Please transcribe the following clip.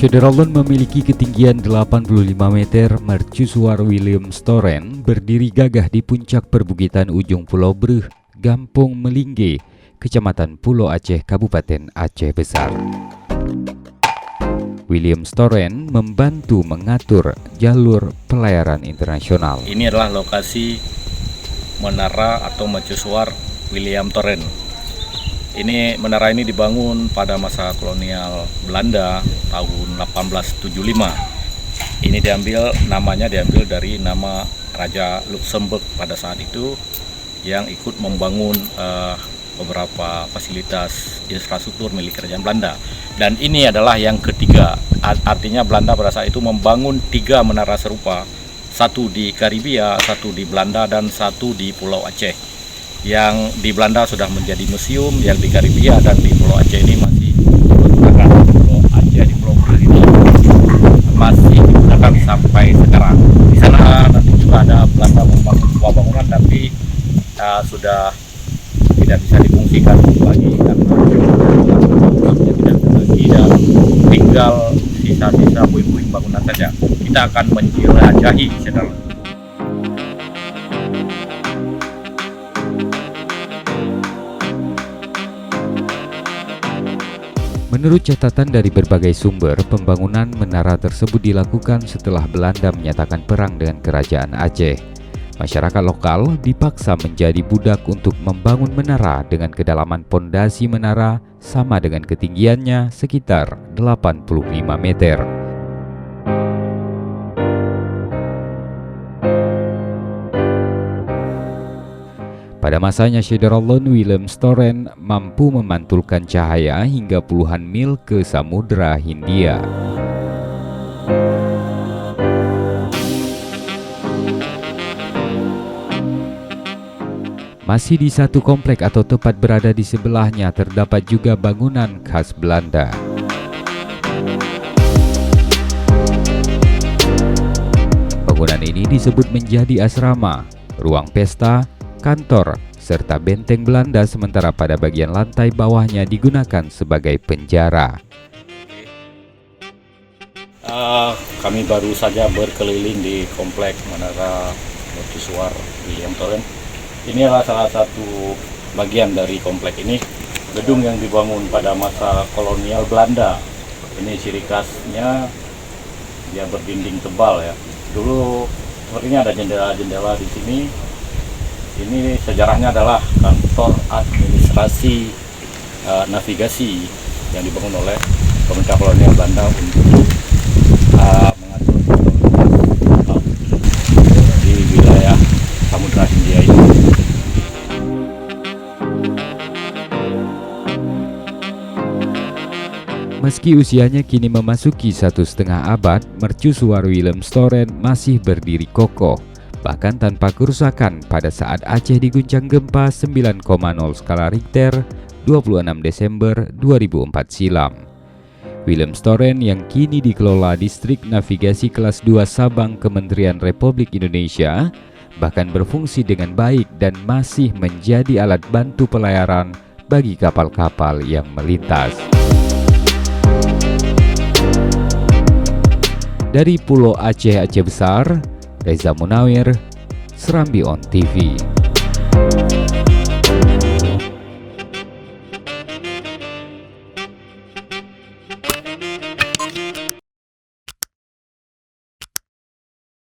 Schiederolen memiliki ketinggian 85 meter, mercusuar William Storen berdiri gagah di puncak perbukitan ujung Pulau Breuh, Gampong Melingge, Kecamatan Pulau Aceh, Kabupaten Aceh Besar. William Storen membantu mengatur jalur pelayaran internasional. Ini adalah lokasi menara atau mercusuar William Storen. Menara ini dibangun pada masa kolonial Belanda tahun 1875. Ini namanya diambil dari nama Raja Luxembourg pada saat itu yang ikut membangun beberapa fasilitas infrastruktur milik kerajaan Belanda. Dan ini adalah yang ketiga, artinya Belanda pada saat itu membangun 3 menara serupa, satu di Karibia, satu di Belanda, dan satu di Pulau Aceh. Yang di Belanda sudah menjadi museum, yang di Karibia dan di Pulau Aceh ini masih digunakan. Pulau Aceh di Pulau Breuh ini masih digunakan sampai sekarang. Di sana nanti juga ada Belanda membangun sebuah bangunan, tapi sudah tidak bisa difungsikan lagi karena bangunannya tidak ada lagi dan tinggal sisa-sisa puing-puing bangunan saja. Kita akan menjelajahi saudara. Menurut catatan dari berbagai sumber, pembangunan menara tersebut dilakukan setelah Belanda menyatakan perang dengan Kerajaan Aceh. Masyarakat lokal dipaksa menjadi budak untuk membangun menara dengan kedalaman pondasi menara sama dengan ketinggiannya sekitar 85 meter. Pada masanya Schiederolen, William Storen mampu memantulkan cahaya hingga puluhan mil ke Samudra Hindia. Masih di satu komplek atau tepat berada di sebelahnya terdapat juga bangunan khas Belanda. Bangunan ini disebut menjadi asrama, ruang pesta, kantor, serta benteng Belanda, sementara pada bagian lantai bawahnya digunakan sebagai penjara. Kami baru saja berkeliling di komplek Menara Mercusuar William Storen. Ini adalah salah satu bagian dari komplek ini, gedung yang dibangun pada masa kolonial Belanda. Ini ciri khasnya, dia berdinding tebal ya. Dulu sepertinya ada jendela-jendela di sini. Ini sejarahnya adalah kantor administrasi navigasi yang dibangun oleh pemerintah kolonial Belanda untuk mengatur di wilayah Samudra Hindia ini. Meski usianya kini memasuki 1,5 abad, mercusuar William Storen masih berdiri kokoh, bahkan tanpa kerusakan pada saat Aceh diguncang gempa 9,0 skala Richter 26 Desember 2004 silam. William Storen yang kini dikelola Distrik Navigasi Kelas 2 Sabang Kementerian Republik Indonesia bahkan berfungsi dengan baik dan masih menjadi alat bantu pelayaran bagi kapal-kapal yang melintas. Dari Pulau Aceh, Aceh Besar, Reza Munawir, Serambi On TV.